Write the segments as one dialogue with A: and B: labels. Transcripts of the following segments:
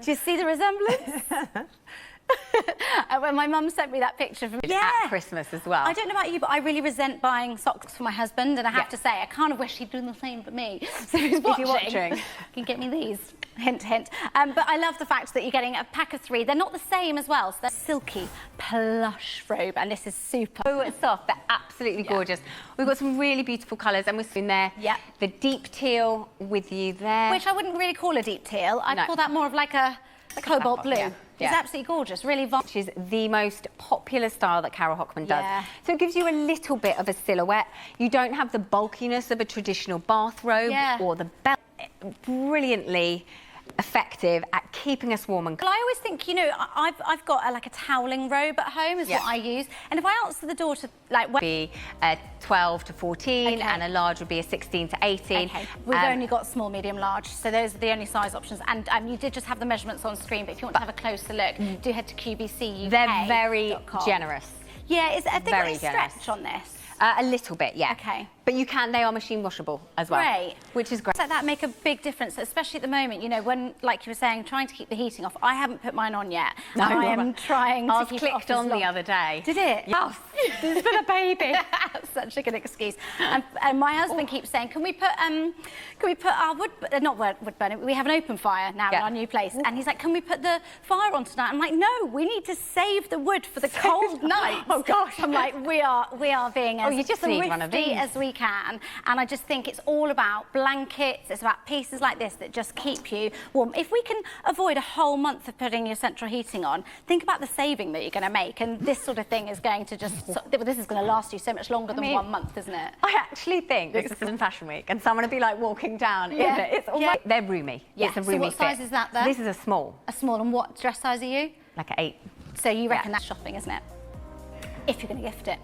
A: Do you see the resemblance? When my mum sent me that picture from
B: at Christmas as well.
A: I don't know about you, but I really resent buying socks for my husband, and I have to say, I kind of wish he'd done the same for me. So if you're watching, you can get me these. Hint, hint. But I love the fact that you're getting a pack of 3. They're not the same as well. So they're silky, plush robe, and this is super.
B: Oh, soft. They're absolutely gorgeous. We've got some really beautiful colours, and we're seeing there the deep teal with you there.
A: Which I wouldn't really call a deep teal. I'd call that more of like a cobalt blue. It's absolutely gorgeous, really.
B: Which is the most popular style that Carole Hockman does. So it gives you a little bit of a silhouette. You don't have the bulkiness of a traditional bathrobe or the belt. Brilliantly effective at keeping us warm and cool.
A: Well, I always think, you know, I've got like a toweling robe at home is what I use, and if I answer the door to like
B: be a 12 to 14 and a large would be a 16 to 18.
A: We've only got small, medium, large, so those are the only size options, and you did just have the measurements on screen, but if you want to have a closer look, do head to QVC UK.
B: They're very generous.
A: Yeah, have they got a stretch on this?
B: A little bit, yeah.
A: Okay.
B: But you can, they are machine washable as well.
A: Great.
B: Which is great.
A: So that make a big difference, especially at the moment, you know, when, like you were saying, trying to keep the heating off. I haven't put mine on yet. No, I am trying to keep it off.
B: I clicked on the other day.
A: Did it?
B: Yes.
A: There's been a baby. Such a good excuse. And my husband keeps saying, can we put our wood burner? We have an open fire now in our new place. And he's like, can we put the fire on tonight? I'm like, no, we need to save the wood for the cold nights.
B: Oh gosh.
A: I'm like, we are being as thrifty as we can. And I just think it's all about blankets, it's about pieces like this that just keep you warm. If we can avoid a whole month of putting your central heating on, think about the saving that you're going to make, and this sort of thing is going to just, this is going to last you so much longer than 1 month, isn't it?
B: I actually think this is in Fashion Week and someone will be like walking down in it. It's almost, they're roomy.
A: Yeah.
B: It's a roomy
A: so what size is that there?
B: This is a small.
A: A small, and what dress size are you?
B: Like an 8.
A: So you reckon that's shopping, isn't it? If you're going to gift it.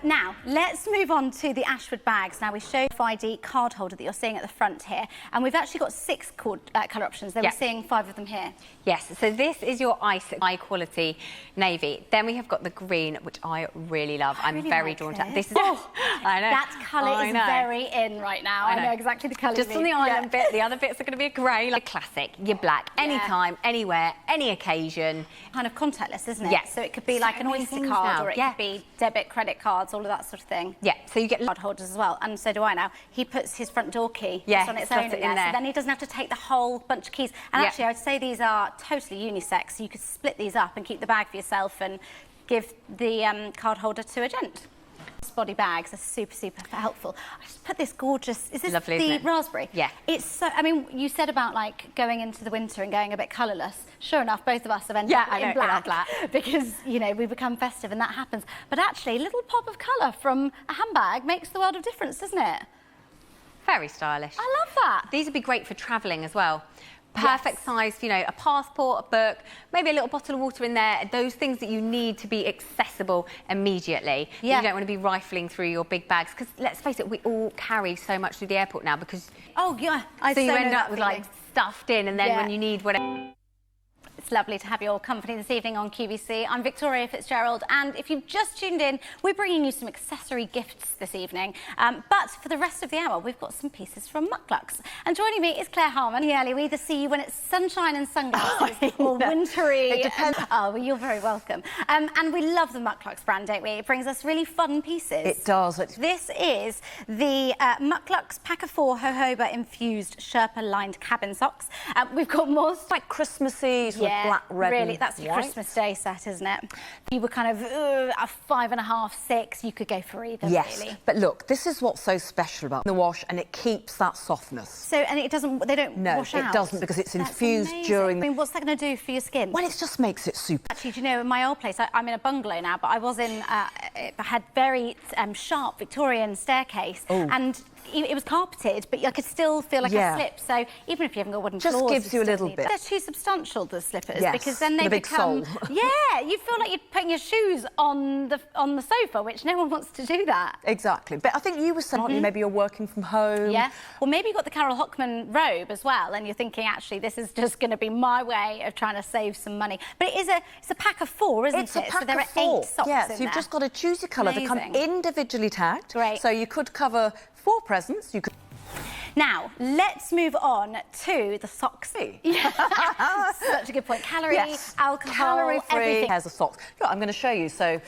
A: Now, let's move on to the Ashford bags. Now, we show the ID card holder that you're seeing at the front here, and we've actually got 6 colour options. Then we're seeing 5 of them here. Yes,
B: so this is your high quality navy. Then we have got the green, which I really love. I'm very drawn to that. This is, I know.
A: That colour is very in right now. I know exactly the colour.
B: Just on the island bit, the other bits are going to be a grey, like classic. You're black, anytime, anywhere, any occasion.
A: Kind of contactless, isn't it?
B: Yes.
A: So it could be like an Oyster card, or it could be debit, credit cards, all of that sort of thing.
B: Yeah, so you get
A: card holders as well, and so do I now. He puts his front door key on its own in there, so then he doesn't have to take the whole bunch of keys. And actually, I would say these are totally unisex, so you could split these up and keep the bag for yourself and give the card holder to a gent. Body bags are super, super helpful. I just put this gorgeous, is this the raspberry?
B: Yeah.
A: It's so, I mean, you said about like going into the winter and going a bit colourless. Sure enough, both of us have ended up in black because, you know, we become festive and that happens. But actually, a little pop of colour from a handbag makes the world of difference, doesn't it?
B: Very stylish.
A: I love that.
B: These would be great for travelling as well. Perfect size, you know, a passport, a book, maybe a little bottle of water in there, those things that you need to be accessible immediately. You don't want to be rifling through your big bags, because let's face it, we all carry so much through the airport now because...
A: Oh, yeah.
B: So you end up with, like, stuffed in, and then when you need whatever...
A: It's lovely to have your company this evening on QVC. I'm Victoria Fitzgerald, and if you've just tuned in, we're bringing you some accessory gifts this evening. But for the rest of the hour, we've got some pieces from Mucklucks. And joining me is Claire Harmon. Yeah, we either see you when it's sunshine and sunglasses or wintry.
B: It depends.
A: Oh, well, you're very welcome. And we love the Mucklucks brand, don't we? It brings us really fun pieces.
C: It does.
A: This is the Mucklucks Pack of 4 jojoba infused Sherpa-lined cabin socks. We've got more...
C: Like Christmassy, sort of black, red
A: really, that's a
C: white.
A: Christmas Day set, isn't it? You were kind of a 5.5, 6. You could go for either, really.
C: But look, this is what's so special about the wash, and it keeps that softness.
A: So, and it doesn't, they don't wash out?
C: No, it doesn't, because it's infused during...
A: I mean, what's that going to do for your skin?
C: Well, it just makes it super.
A: Actually, do you know, in my old place, I'm in a bungalow now, but I was in, it had very sharp Victorian staircase, and it was carpeted, but I could still feel like a slip. So even if you haven't got wooden floors,
C: just gives you a little bit.
A: They're too substantial, the slippers,
C: yes,
A: because then they become. Yeah, you feel like you're putting your shoes on the sofa, which no one wants to do that.
C: Exactly. But I think you were saying, aren't you, maybe you're working from home.
A: Yeah. Well, maybe you got the Carole Hockman robe as well, and you're thinking, actually, this is just going to be my way of trying to save some money. But it's a pack of 4, isn't it?
C: It's a pack
A: so there
C: of
A: are
C: 4.
A: 8 socks
C: yeah,
A: in
C: so you've
A: there.
C: just got to choose your colour. They come individually tagged.
A: Great.
C: So you could cover 4 presents. You could.
A: Now, let's move on to the socks. Such a good point. Calorie, alcohol,
C: calorie-free
A: everything.
C: pairs of socks. Look, I'm going to show you. So,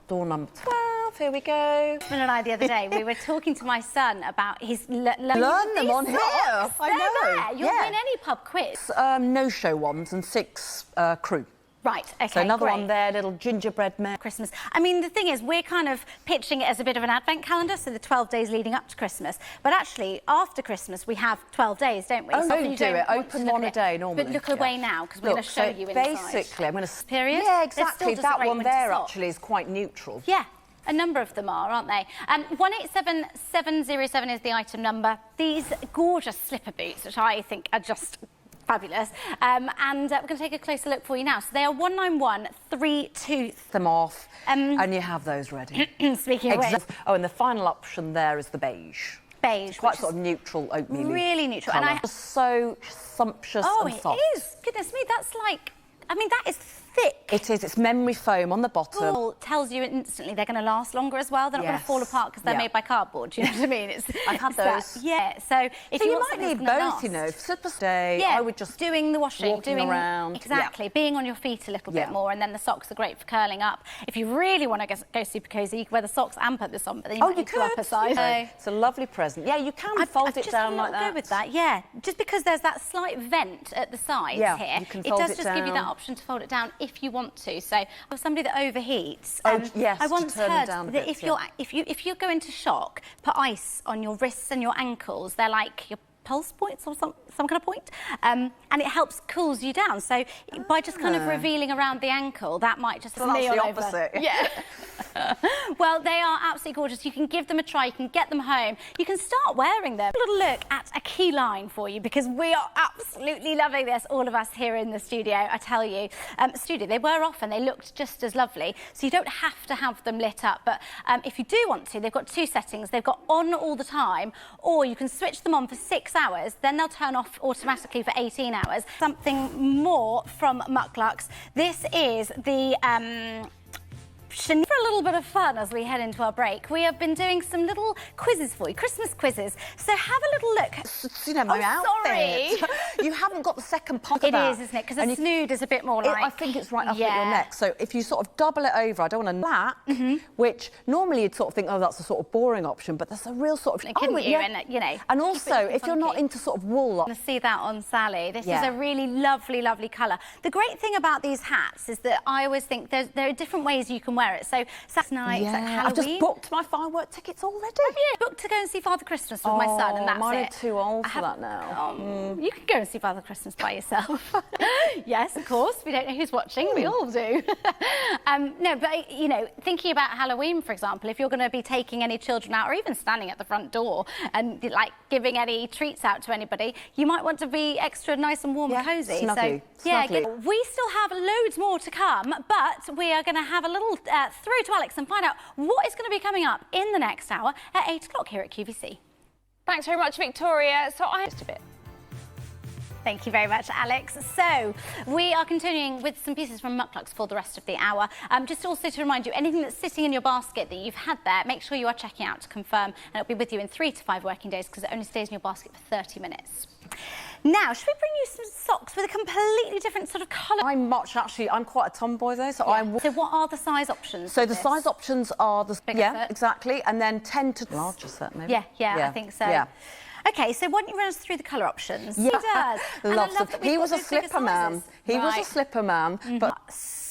C: door number 12, here we go.
A: Husband and I the other day, we were talking to my son about his
C: learn them on here. I know.
A: You'll win any pub quiz.
C: No-show ones and 6 crew.
A: Right, okay,
C: So another
A: great.
C: one there, little gingerbread man.
A: Christmas. I mean, the thing is, we're kind of pitching it as a bit of an advent calendar, so the 12 days leading up to Christmas. But actually, after Christmas, we have 12 days, don't we?
C: Oh,
A: so
C: you do it. Open one a day normally.
A: But look away now, because we're going to show you inside.
C: Basically, I'm going to...
A: Period?
C: Yeah, exactly. That one there
A: sock.
C: actually is quite neutral.
A: Yeah. A number of them are, aren't they? 187707 is the item number. These gorgeous slipper boots, which I think are just fabulous. And we're going to take a closer look for you now. So they are 19132.
C: Them off, and you have those ready.
A: Speaking of which.
C: Oh, and the final option there is the beige.
A: Beige.
C: Quite sort of neutral, oatmeal.
A: Really neutral.
C: Colour.
A: And
C: so sumptuous and soft.
A: Oh, it is. Goodness me, that's like... I mean, that is thick.
C: It is. It's memory foam on the bottom.
A: It tells you instantly they're going to last longer as well. They're not going to fall apart because they're made by cardboard. Do you know what I mean?
C: I've had those.
A: So if you
C: might need both, you know. Slipper stay. I would just
A: doing the washing,
C: doing around.
A: Exactly, being on your feet a little bit more, and then the socks are great for curling up. If you really want to go super cosy, you can wear the socks and put this on. But then you could up a size.
C: It's a lovely present. Yeah, you can fold it down like that.
A: Go with that. Yeah, just because there's that slight vent at the sides here,
C: you can
A: it
C: fold
A: does
C: it
A: just
C: down.
A: give you that option to fold it down if you want to. So for somebody that overheats,
C: yes,
A: I once
C: to turn
A: heard
C: them down a
A: that
C: bit,
A: if you go into shock, put ice on your wrists and your ankles. They're like your pulse points or some kind of point, and it helps cools you down. So by just kind of revealing around the ankle, that might just
C: that's the opposite.
A: Yeah. Well, they are absolutely gorgeous. You can give them a try. You can get them home. You can start wearing them. A little look at a key line for you, because we are absolutely loving this, all of us here in the studio, I tell you. They were off and they looked just as lovely. So you don't have to have them lit up. But if you do want to, they've got 2 settings. They've got on all the time, or you can switch them on for 6 hours. Then they'll turn off automatically for 18 hours. Something more from Mucklux. This is the... For a little bit of fun as we head into our break, we have been doing some little quizzes for you, Christmas quizzes. So have a little look.
C: You know, my outfit.
A: Sorry.
C: You haven't got the second part of
A: It
C: that.
A: is, isn't it? Because a snood is a bit more like...
C: I think it's right up at your neck. So if you sort of double it over, I don't want a black, which normally you'd sort of think, oh, that's a sort of boring option, but that's a real sort of... And also, if you're not into sort of wool...
A: To see that on Sally. This is a really lovely, lovely colour. The great thing about these hats is that I always think there are different ways you can wear it. So Saturday night, like Halloween.
C: I've just booked my firework tickets already.
A: Have you? Booked to go and see Father Christmas with my son, and that's
C: mine
A: it.
C: are too old for that now.
A: You can go and see Father Christmas by yourself. Yes, of course. We don't know who's watching. We all do. No, but, you know, thinking about Halloween, for example, if you're going to be taking any children out or even standing at the front door and, like, giving any treats out to anybody, you might want to be extra nice and warm and cosy.
C: Snuggly.
A: So, we still have loads more to come, but we are going to have a little throw to Alex and find out what is going to be coming up in the next hour at 8 o'clock here at QVC.
D: Thanks very much, Victoria. So I just a bit.
A: Thank you very much, Alex. So, we are continuing with some pieces from Mucklux for the rest of the hour. Just also to remind you, anything that's sitting in your basket that you've had there, make sure you are checking out to confirm, and it'll be with you in 3 to 5 working days, because it only stays in your basket for 30 minutes. Now, should we bring you some socks with a completely different sort of colour?
C: I'm quite a tomboy though, so
A: So what are the size options?
C: So the size options are the...
A: Bigger fit.
C: Exactly, and then 10 to... Larger set, maybe?
A: Yeah, I think so.
C: Yeah.
A: OK, so why don't you run us through the colour options?
C: Yeah.
A: He does.
C: He was a slipper man. He was a slipper man, but...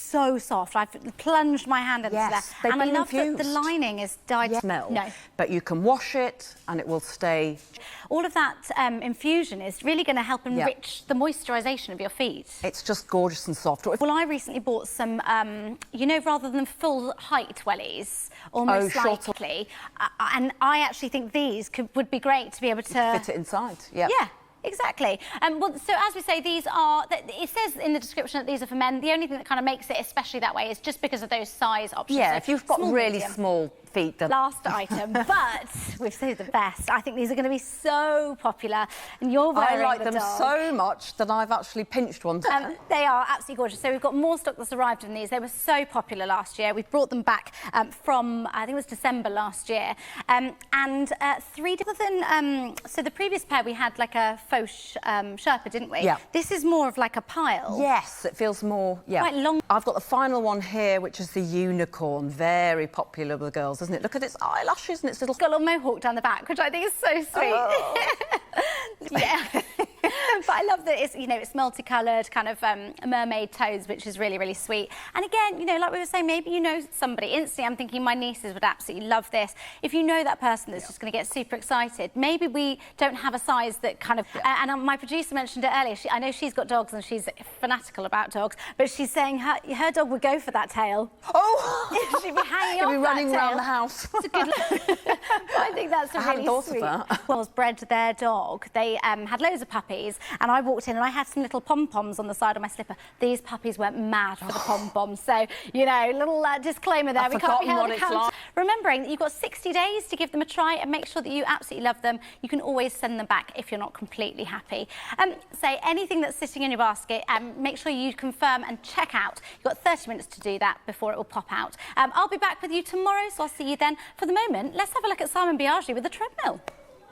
A: So soft. I've plunged my hand into there. And I love that the lining is dyed.
C: Smell. No. But you can wash it and it will stay.
A: All of that infusion is really going to help enrich the moisturisation of your feet.
C: It's just gorgeous and soft.
A: Well, I recently bought some, you know, rather than full height wellies, almost slightly. And I actually think these would be great to be able to...
C: fit it inside, Yeah.
A: Exactly. Well, so as we say, these are... It says in the description that these are for men. The only thing that kind of makes it especially that way is just because of those size options.
C: Yeah,
A: so
C: if you've got really small feet done.
A: Last item, but we've saved the best. I think these are going to be so popular, and you're wearing
C: I like
A: the
C: them
A: dog.
C: so much that I've actually pinched one.
A: They are absolutely gorgeous. So we've got more stock that's arrived in these. They were so popular last year. We've brought them back from, I think it was December last year. Three different, so the previous pair we had like a faux Sherpa, didn't we?
C: Yeah.
A: This is more of like a pile.
C: Yes, it feels more, yeah.
A: Quite long.
C: I've got the final one here, which is the unicorn. Very popular with the girls, isn't it? Look at its eyelashes and its little...
A: It's got a little mohawk down the back, which I think is so sweet.
C: Oh.
A: Yeah. But I love that it's, you know, it's multicoloured, kind of mermaid toes, which is really, really sweet. And again, you know, like we were saying, maybe you know somebody. Instantly, I'm thinking my nieces would absolutely love this. If you know that person that's just going to get super excited, maybe we don't have a size that kind of... and my producer mentioned it earlier. I know she's got dogs and she's fanatical about dogs, but she's saying her dog would go for that tail.
C: Oh!
A: She'd be hanging off
C: She'd be running
A: that tail.
C: around the house.
A: It's a good look. I think that's a really sweet. Well, bred their dog. They had loads of puppies, and I walked in and I had some little pom-poms on the side of my slipper. These puppies went mad for the pom-poms. So, you know, little disclaimer there. We can't be held accountable. Remembering that you've got 60 days to give them a try and make sure that you absolutely love them. You can always send them back if you're not completely happy. Say anything that's sitting in your basket, make sure you confirm and check out. You've got 30 minutes to do that before it will pop out. I'll be back with you tomorrow, so I'll see you then. For the moment, let's have a look at Simon Biaggi with the treadmill.